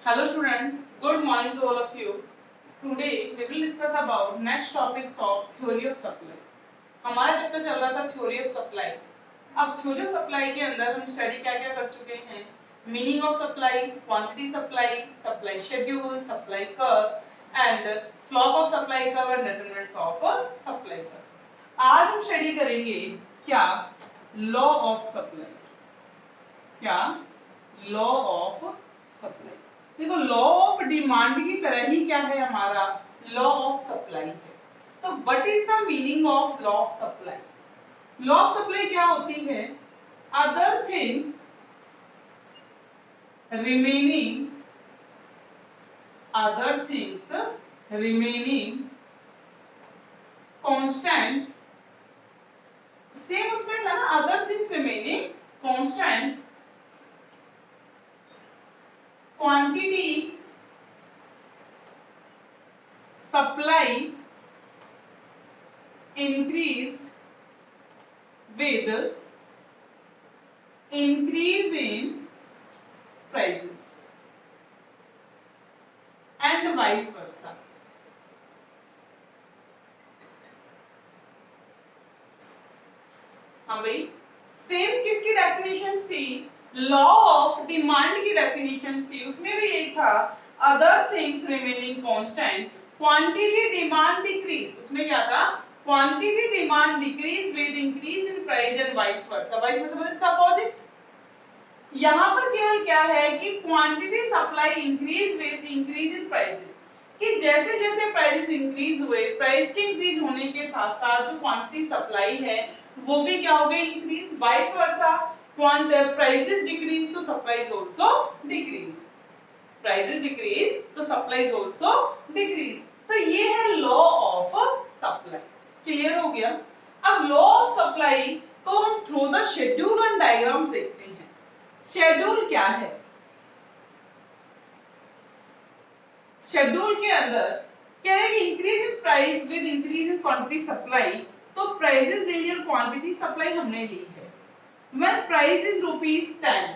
Hello students, good morning to all of you. Today we will discuss about next topics of theory of supply. हमारा chapter चल रहा था theory of supply. अब theory of supply के अंदर हम study क्या क्या कर चुके हैं? Meaning of supply, quantity supply, supply schedule, supply curve and slope of supply curve and determinants of supply curve. आज हम स्टडी करेंगे क्या? Law of supply. क्या? Law of supply. देखो लॉ ऑफ डिमांड की तरह ही क्या है हमारा लॉ ऑफ सप्लाई है. तो what is the meaning of law of supply? Law of supply क्या होती है? Other things remaining, other things remaining constant. Same उसमें था ना, other things remaining constant, quantity supply increase with increase in prices and vice versa. हाँ भाई, same किसकी definitions थी? लॉ ऑफ डिमांड की डेफिनेशंस थी. उसमें भी यही था, other things remaining constant, quantity demand decrease. उसमें क्या था? Quantity demand decrease with increase in price and vice versa. Vice versa मतलब इसका अपोजिट. यहां पर केवल क्या है कि quantity supply increase with increase in prices, कि जैसे जैसे प्राइसेस इंक्रीज हुए, प्राइस के इंक्रीज होने के साथ साथ जो क्वांटिटी सप्लाई है वो भी क्या हो गई? Increase. Vice versa, prices decrease तो supplies also decrease. Prices decrease तो सप्लाईज आल्सो डिक्रीज. तो ये है लॉ ऑफ सप्लाई. क्लियर हो गया? अब लॉ ऑफ सप्लाई को हम through the schedule and diagram देखते हैं. शेड्यूल क्या है? शेड्यूल के अंदर क्या है कि increase in price with increase in quantity supply. तो प्राइसेस ले ली और क्वांटिटी सप्लाई हमने ली है. व्हेन प्राइस इज ₹10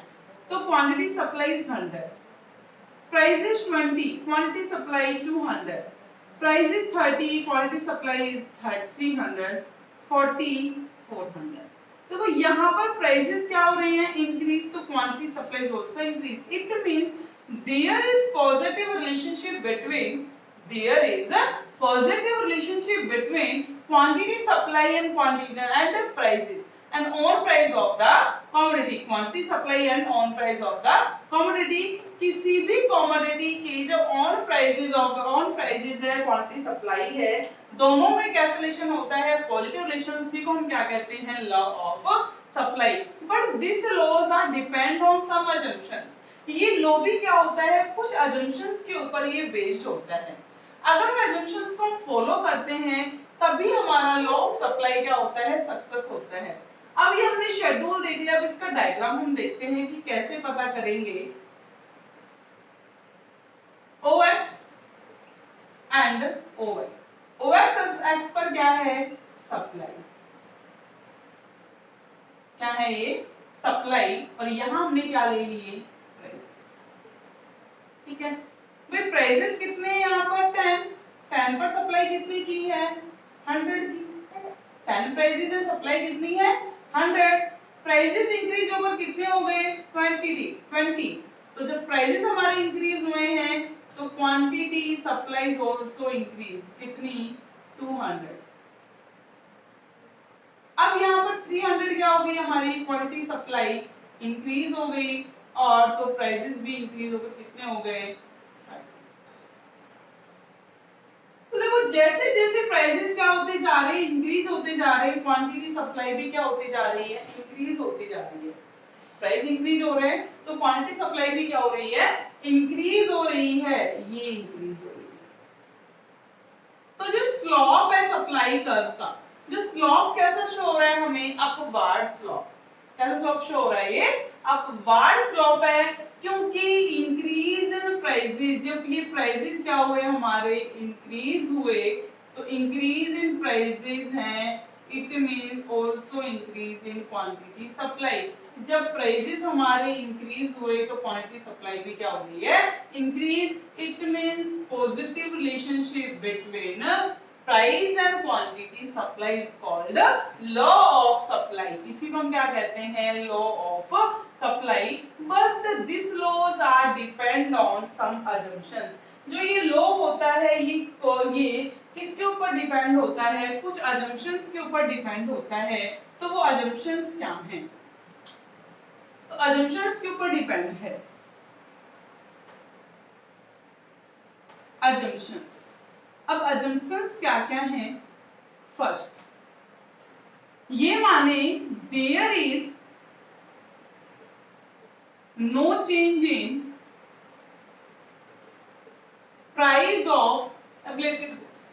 तो quantity supply is 100. Price is 20, quantity supply 200. Price is 30, quantity supply is 300. 40, 400. तो वो यहाँ पर प्राइसेस क्या हो रही हैं? इंक्रीज. तो quantity supply is also increase. It means there is positive relationship between, there is a positive relationship between quantity supply and quantity and the prices and on price of the commodity. quantity supply and on price of the commodity. किसी भी commodity की जो on prices है, quantity supply है, दोनों में कैसा relation होता है? Positive relation. उसी को हम क्या कहते हैं? Law of supply. But this laws are depend on some assumptions. ये लॉ भी क्या होता है? कुछ assumptions के ऊपर ये बेस्ड होता है. अगर assumptions को हम फॉलो करते हैं तभी हमारा लॉ ऑफ सप्लाई क्या होता है? सक्सेस होता है. अब ये हमने शेड्यूल देख लिया. अब इसका डायग्राम हम देखते हैं कि कैसे पता करेंगे. OX and OY. OX x पर क्या है? सप्लाई. क्या है ये? सप्लाई. और यहां हमने क्या ले लिए? ठीक है भाई. प्राइसेस कितने हैं यहाँ पर? 10 पर सप्लाई कितने की है? 100 की. 10 प्राइसेस है, सप्लाई कितनी है? 100. प्राइसेस इंक्रीज होकर कितने हो गए? 20. तो जब प्राइसेस हमारे इंक्रीज हुए हैं तो क्वांटिटी सप्लाई आल्सो इंक्रीज. कितनी? 200. अब यहाँ पर 300 क्या हो गई? हमारी क्वांटिटी सप्लाई इंक्रीज हो गई और तो प्राइसेस भी इंक्रीज होकर कितने हो गए? तो देखो जैसे जैसे प्राइसेस क्या होते जा रहे हैं? इंक्रीज होते जा रहे हैं. क्वांटिटी सप्लाई भी क्या होती जा रही है? इंक्रीज होती जा रही है. प्राइस इंक्रीज हो रहे हैं तो क्वांटिटी सप्लाई भी क्या हो रही है? इंक्रीज हो रही है. ये इंक्रीज हो रही है. तो जो स्लॉप है सप्लाई कर्व का, जो स्लॉप कैसा शो हो रहा है हमें? Upward slope. कैसा स्लॉप शो हो रहा है? ये अपवार्ड स्लॉप है. क्योंकि इंक्रीज इन प्राइसेस, जब ये प्राइसेस क्या हुए हमारे? इंक्रीज हुए. तो इंक्रीज इन प्राइसेस हैं, it means also increase in quantity supply. जब प्राइसेस हमारे इंक्रीज हुए तो क्वांटिटी सप्लाई भी क्या हो रही है, increase. It means positive relationship between price and quantity supply is called law of supply. इसी को हम क्या कहते हैं, law of supply. But this laws are depend on some assumptions. जो ये लॉ होता है ये किसके ऊपर डिपेंड होता है, कुछ अजम्पशंस के ऊपर डिपेंड होता है। तो वो अजम्पशंस क्या हैं, तो अजम्पशंस के ऊपर डिपेंड है। अजम्पशंस, अब अजम्पशंस क्या क्या हैं। फर्स्ट, ये माने there is no change in price of related goods.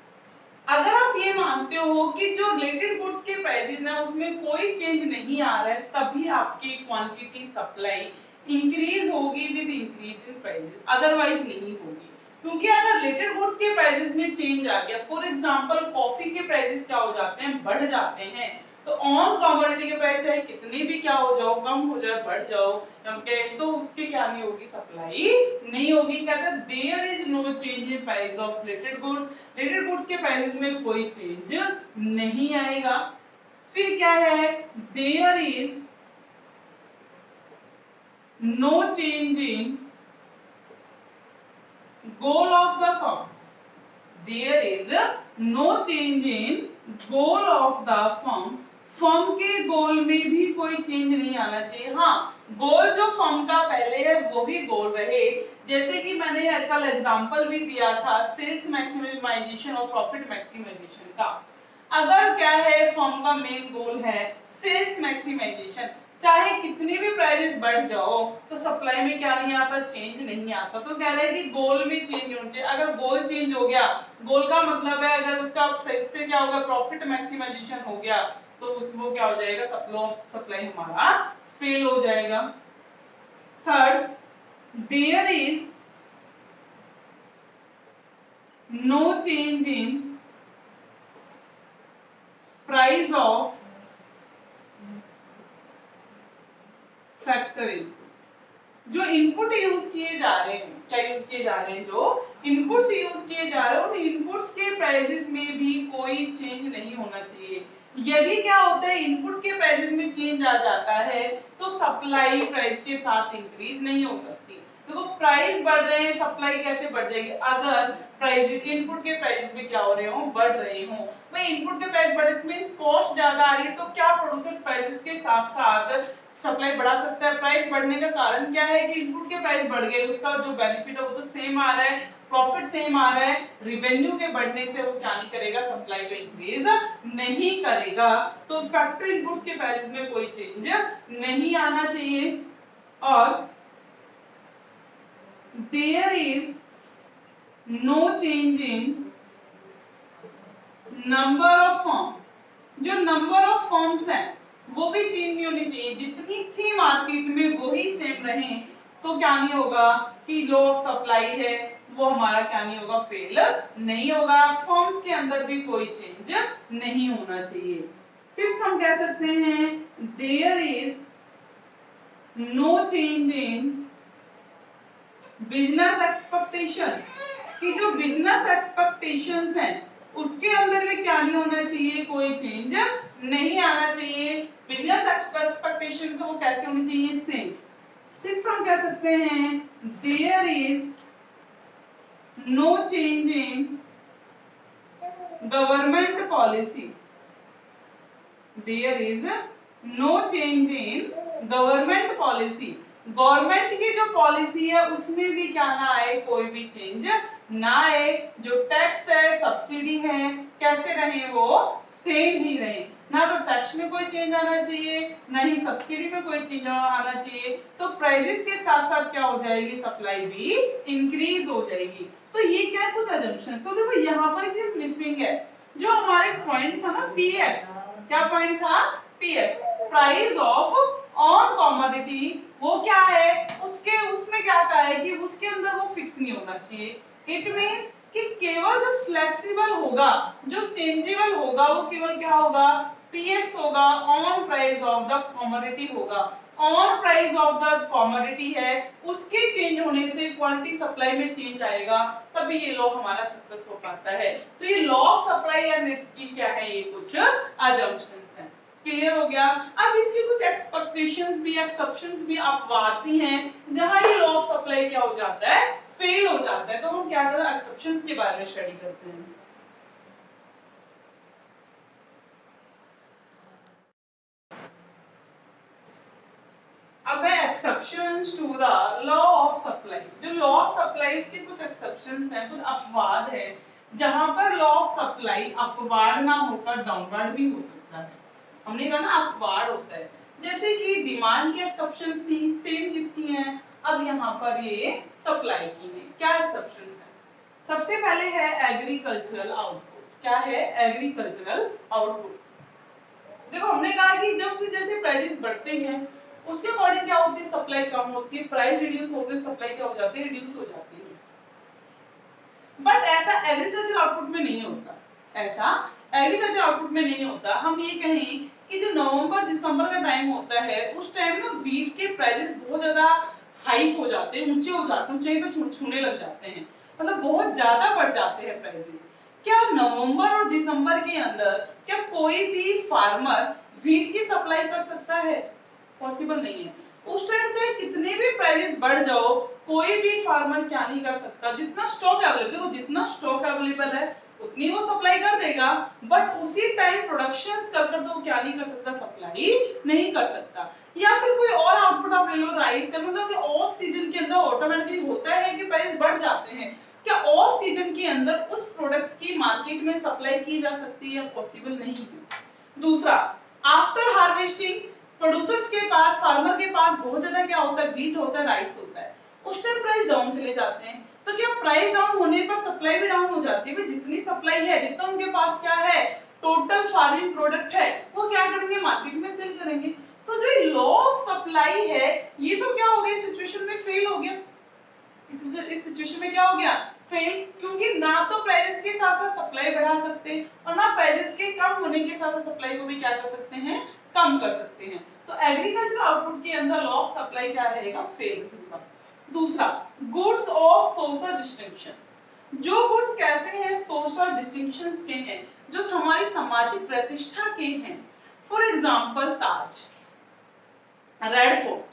अगर आप ये मानते हो कि जो रिलेटेड गुड्स के प्राइसेस हैं उसमें कोई चेंज नहीं आ रहा है, तभी आपकी क्वांटिटी सप्लाई इंक्रीज होगी with increase in prices, otherwise नहीं होगी। क्योंकि अगर रिलेटेड गुड्स के प्राइसेस में चेंज आ गया, फॉर एग्जांपल कॉफी के प्राइसेस क्या हो जाते हैं, बढ़ जाते हैं, तो ऑन कमोडिटी के प्राइस चाहे कितने भी क्या हो जाओ, कम हो जाए, बढ़ जाओ, तो उसकी क्या नहीं होगी, सप्लाई नहीं होगी। कहता है there is no change in price of related goods, related goods के प्राइसेस में कोई चेंज नहीं आएगा। फिर क्या है, there is no change in goal of the firm, there is no change in goal of the firm, firm के goal में भी कोई चेंज नहीं आना चाहिए। हाँ, गोल जो फर्म का पहले है वो भी गोल रहे। जैसे कि मैंने कल एग्जांपल भी दिया था सेल्स मैक्सिमाइजेशन और प्रॉफिट मैक्सिमाइजेशन का। अगर क्या है, फर्म का मेन गोल है सेल्स मैक्सिमाइजेशन, चाहे कितनी भी प्राइसेस बढ़ जाओ तो सप्लाई में क्या नहीं आता, चेंज नहीं आता। तो कह रहे हैं कि गोल में चेंज होना चाहिए। अगर गोल चेंज हो गया, गोल का मतलब है अगर उसका से क्या होगा, प्रॉफिट मैक्सिमाइजेशन हो गया, तो उसको क्या हो जाएगा, सप्लाई हमारा फेल हो जाएगा। Third, there is no change in price of factor input. जो इनपुट यूज किए जा रहे हैं, क्या यूज किए जा रहे हैं, जो इनपुट्स यूज किए जा रहे हैं, उन इनपुट्स के प्राइसेस में भी कोई चेंज नहीं होना चाहिए। यदि क्या होता है, इनपुट के प्राइसेस में चेंज आ जाता है तो सप्लाई प्राइस के साथ इंक्रीज नहीं हो सकती। देखो प्राइस बढ़ रहे हैं, सप्लाई कैसे बढ़ जाएगी, अगर प्राइस इनपुट के प्राइस में क्या हो रहे हो, बढ़ रहे हो। भाई इनपुट के प्राइस बढ़े मींस कॉस्ट ज्यादा आ रही है, तो क्या प्रोड्यूसर प्राइसेस के साथ साथ सप्लाई बढ़ा सकता है। प्राइस बढ़ने का कारण क्या है कि इनपुट के प्राइस बढ़ गए, उसका जो बेनिफिट है वो तो सेम आ रहा है, प्रॉफिट सेम आ रहा है। रेवेन्यू के बढ़ने से वो क्या नहीं करेगा, सप्लाई को इंक्रीज नहीं करेगा। तो फैक्टर इनपुट्स के प्राइस में कोई चेंज नहीं आना चाहिए। और there is no change in number of firm, जो नंबर ऑफ फर्म्स हैं वो भी चेंज नहीं होनी चाहिए। जितनी थी मार्केट में वही सेम रहे तो क्या नहीं होगा कि लॉ ऑफ सप्लाई है वो हमारा क्या नहीं होगा, फेल नहीं होगा। फर्म्स के अंदर भी कोई चेंज नहीं होना चाहिए। फिफ्थ हम कह सकते हैं there is no change in business expectation, कि जो बिजनेस एक्सपेक्टेशंस हैं उसके अंदर में क्या नहीं होना चाहिए, कोई चेंज नहीं आना चाहिए। बिजनेस एक्सपेक्टेशंस वो कैसे होनी चाहिए, सेम। सिक्स हम कह सकते हैं there is no change in government policy, there is no change in government policy, government की जो पॉलिसी है उसमें भी क्या ना आए, कोई भी चेंज ना आए। जो टैक्स है, सब्सिडी है, कैसे रहे, वो सेम ही रहे। ना तो टैक्स में कोई चेंज आना चाहिए, ना ही सब्सिडी में कोई चेंज आना चाहिए। तो प्राइसेस के साथ साथ क्या हो जाएगी, सप्लाई भी इंक्रीज हो जाएगी। तो ये क्या है, कुछ अजम्पशंस। तो देखो यहाँ पर चीज मिसिंग है, जो हमारे पॉइंट था ना पीएक्स, क्या पॉइंट था, px, price of on commodity, वो क्या है, उसमें क्या कहा है कि उसके अंदर वो फिक्स नहीं होना चाहिए। इट मींस कि केवल जो फ्लेक्सिबल होगा, जो चेंजेबल होगा, वो केवल क्या होगा, पीएक्स होगा on price of the commodity होगा। On price of the commodity है, उसके चेंज होने से क्वांटिटी सप्लाई में चेंज आएगा, तभी ये लॉ हमारा सक्सेस हो पाता है। तो ये लॉ ऑफ सप्लाई एंड इसकी क्या है, ये कुछ अजम्पशंस हैं। क्लियर हो गया। अब इसकी कुछ एक्सपेक्टेशंस भी, एक्सेप्शंस भी, अपवाद भी हैं जहां ये लॉ ऑफ सप्लाई क्या हो जाता है, फेल हो जाता है। तो हम क्या करते हैं, एक्सेप्शंस के बारे में स्टडी करते हैं। अब है exceptions to the law of supply. जो लॉ ऑफ सप्लाई इसके कुछ एक्सेप्शंस हैं, कुछ अपवाद है जहां पर लॉ ऑफ सप्लाई अपवाद ना होकर डाउनवर्ड भी हो सकता है। हमने कहा ना अपवाद होता है, जैसे कि डिमांड की एक्सेप्शंस थी, सेम किसकी हैं, अब यहाँ पर ये सप्लाई की है। क्या एक्सेप्शंस है, सबसे पहले है एग्रीकल्चरल आउटपुट। क्या है, एग्रीकल्चरल आउटपुट। देखो हमने कहा कि जब से जैसे प्राइसेस बढ़ते हैं उसके अकॉर्डिंग क्या होती है, सप्लाई कम होती है, प्राइस रिड्यूस होते हैं, सप्लाई क्या हो जाती है, रिड्यूस हो जाती है। बट ऐसा एग्रीकल्चर आउटपुट में नहीं होता, ऐसा एग्रीकल्चर आउटपुट में नहीं होता। हम ये कहें कि जो नवंबर दिसंबर का टाइम होता है उस टाइम ना वीट के प्राइसेस बहुत ज्यादा हाइक हो जाते हैं, ऊंचे हो जाते हैं, ऊंचाई पे छूने लग जाते हैं, मतलब बहुत ज्यादा बढ़ जाते हैं प्राइसेस। क्या नवंबर और दिसंबर के अंदर क्या कोई भी फार्मर वीट की सप्लाई कर सकता है, पॉसिबल नहीं है। उस टाइम चाहे कितने भी प्राइसेस बढ़ जाओ, कोई भी फार्मर क्या नहीं कर सकता, जितना स्टॉक अवेलेबल, देखो जितना स्टॉक अवेलेबल है उतनी वो सप्लाई कर देगा, बट उसी टाइम प्रोडक्शंस कर कर तो क्या नहीं कर सकता, सप्लाई नहीं कर सकता। या फिर कोई और आउटपुट आप ले लो, राइस का, मतलब ऑफ सीजन के अंदर ऑटोमेटिकली होता है कि प्राइस बढ़ जाते हैं। क्या ऑफ सीजन के अंदर उस प्रोडक्ट की मार्केट में सप्लाई की जा सकती है, पॉसिबल नहीं है। दूसरा, आफ्टर हार्वेस्टिंग प्रोड्यूसर्स के पास, फार्मर के पास बहुत ज्यादा क्या होता है, व्हीट होता है, राइस होता है, उस टाइम प्राइस डाउन चले जाते हैं। तो क्या प्राइस डाउन होने पर सप्लाई भी डाउन हो जाती है, जितनी सप्लाई है, जितना उनके पास क्या है टोटल फार्मिंग प्रोडक्ट है, वो क्या करेंगे, मार्केट में सेल करेंगे। तो जो लॉ ऑफ सप्लाई है ये तो क्या हो गया, सिचुएशन में फेल हो गया। इस सिचुएशन में क्या हो गया, फेल, क्योंकि ना तो प्राइसेस के साथ साथ सप्लाई बढ़ा सकते हैं और ना प्राइसेस के कम होने के साथ साथ सप्लाई को भी क्या कर सकते हैं, कम कर सकते हैं। तो एग्रीकल्चर आउटपुट के अंदर लॉ ऑफ सप्लाई क्या रहेगा, फेल होगा। दूसरा, गुड्स ऑफ सोशल डिस्टिंक्शंस। जो गुड्स कैसे हैं, सोशल डिस्टिंक्शंस के हैं, जो हमारी सामाजिक प्रतिष्ठा के हैं। For example Taj, red fort.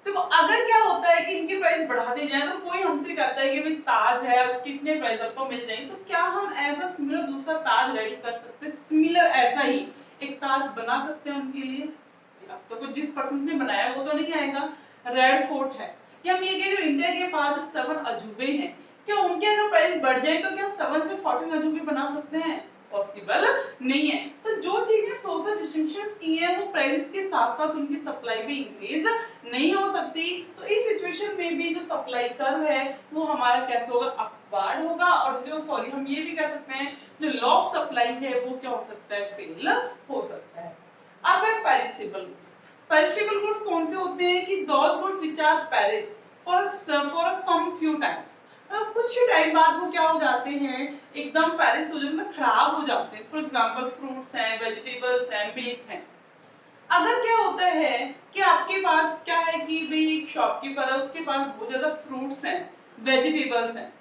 देखो अगर क्या होता है कि इनके प्राइस बढ़ाते जाए, तो कोई हमसे कहता है कि भाई ताज है और कितने प्राइस आपको मिल जाएंगे, तो क्या हम ऐसा सिमिलर दूसरा ताज रेडी कर सकते हैं, सिमिलर ऐसा ही एक ताज बना सकते हैं उनके लिए? अब तो कुछ जिस पर्सन ने बनाया वो तो नहीं आएगा। रेड फोर्ट है, या हम ये कहें जो इंडिया के पास जो 7 अजूबे हैं, क्या उनके अगर प्राइस बढ़ जाए तो क्या 7 से 14 अजूबे बना सकते हैं, पॉसिबल नहीं है। तो जो चीजें सोशल डिस्टिंक्शंस की हैं वो प्राइस के साथ साथ उनकी सप्लाई भी इंक्रीज नहीं हो सकती। तो इस सिचुएशन में भी जो सप्लाई कर्व है वो हमारा कैसे होगा, अपवार्ड होगा। और जो सॉरी हम ये भी कह सकते हैं जो लॉ ऑफ सप्लाई है वो क्या हो सकता है, फेल हो सकता है। अब है पेरिसेबल गुड्स। पेरिसेबल गुड्स कौन से होते हैं कि those goods which are perish for some few times, कुछ ही टाइम बाद वो क्या हो जाते हैं, एकदम पेरिश हो जाते हैं, खराब हो जाते हैं। फॉर एग्जांपल फ्रूट्स हैं, वेजिटेबल्स हैं, मिल्क हैं। अगर क्या होता है कि आपके पास क्या है कि भाई एक शॉपकीपर है, उसके पास बहुत ज्यादा फ्रूट्स हैं, वेजिटेबल्स हैं,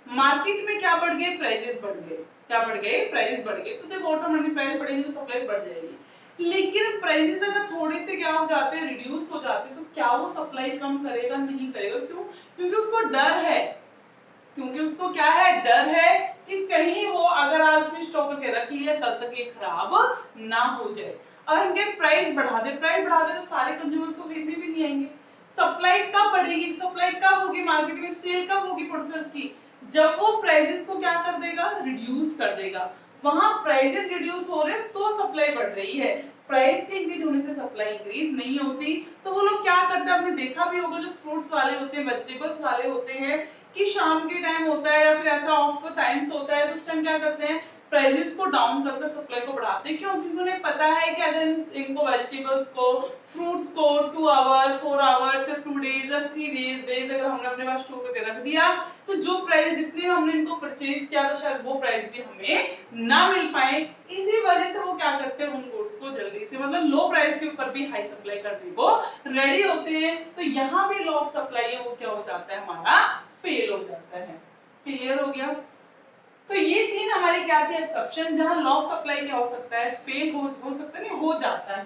मार्केट में क्या बढ़ गए, प्राइसेस बढ़ गए। क्या बढ़ गए, प्राइस बढ़ गए। तो देखो ऑटोमेटिक प्राइस बढ़ेगी तो सप्लाई बढ़ जाएगी। लेकिन प्राइसेस अगर थोड़े से क्या हो जाते हैं, रिड्यूस हो जाते हैं, तो क्या वो सप्लाई कम करेगा, नहीं करेगा। क्यों, क्योंकि उसको डर है, क्योंकि उसको क्या है, डर है कि कहीं वो अगर आज उसने स्टॉक करके रख लिया कल तक ये खराब ना हो जाए। अगर उनके प्राइस बढ़ा दे तो सारे कंज्यूमर्स को खरीदने भी नहीं आएंगे। सप्लाई कब बढ़ेगी, सप्लाई कब होगी मार्केट में, सेल कब होगी प्रोड्यूसर्स की, जब वो प्राइसेस को क्या कर देगा, रिड्यूस कर देगा। वहां प्राइसेस रिड्यूस हो रहे तो सप्लाई बढ़ रही है, प्राइस के इंक्रीज होने से सप्लाई इंक्रीज नहीं होती। तो वो लोग क्या करते हैं, आपने देखा भी होगा जो फ्रूट्स वाले होते हैं, वेजिटेबल्स वाले होते हैं, कि शाम के टाइम होता है या फिर ऐसा ऑफ टाइम्स होता है तो उस टाइम क्या करते हैं, प्राइसेस को डाउन करके सप्लाई को बढ़ाते हैं। क्यों, क्योंकि उन्हें पता है कि अगर इनको वेजिटेबल्स को, फ्रूट्स को 2 आवर 4 आवर्स या 2 डेज या 3 डेज अगर हमने अपने पास स्टोर करके रख दिया, तो जो प्राइस जितने हमने इनको परचेज किया था शायद वो प्राइस भी हमें ना मिल पाए, इसी वजह से वो क्या करते हैं उन गुड्स को जल्दी से मतलब लो प्राइस के ऊपर भी हाई सप्लाई करने को रेडी होते हैं। तो यहाँ भी लॉ ऑफ सप्लाई है वो क्या हो जाता है हमारा फेल हो जाता है। क्लियर हो गया? तो ये तीन हमारे क्या थे एक्सेप्शन जहां लॉ ऑफ सप्लाई क्या हो सकता है फेल हो सकता है नहीं हो जाता है।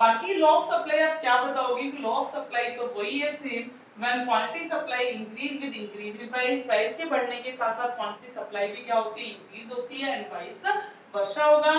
बाकी लॉ ऑफ सप्लाई आप क्या बताओगे कि लॉ ऑफ सप्लाई तो वही है same, when quantity supply increase with increase in price, price के बढ़ने के साथ साथ क्वांटिटी सप्लाई भी क्या होती है इंक्रीज होती है एंड वाइस वर्षा होगा।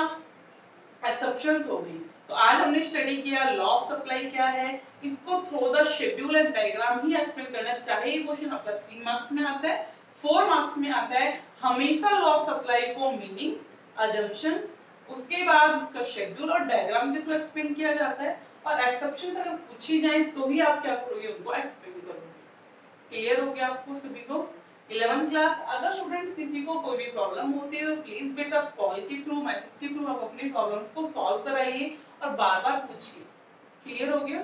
एक्सेप्शंस हो गई। तो आज हमने स्टडी किया लॉ ऑफ सप्लाई क्या है, इसको through the schedule and diagram he explain करना है, चाहे ये क्वेश्चन आपका 3 मार्क्स में आता है 4 मार्क्स में आता है, हमेशा लॉ ऑफ सप्लाई को मीनिंग, अजम्पशंस, उसके बाद उसका शेड्यूल और डायग्राम के थ्रू एक्सप्लेन किया जाता है और एक्सेप्शंस अगर पूछी जाए तो ही आप क्या करोगे उनको एक्सप्लेन करोगे। क्लियर हो गया आपको सभी को? 11th क्लास अगर स्टूडेंट्स किसी को कोई भी प्रॉब्लम होती है तो प्लीज बेटा कॉल के थ्रू मैसेज के थ्रू आप अपनी प्रॉब्लम्स को सॉल्व कराइए और बार बार पूछिए। क्लियर हो गया?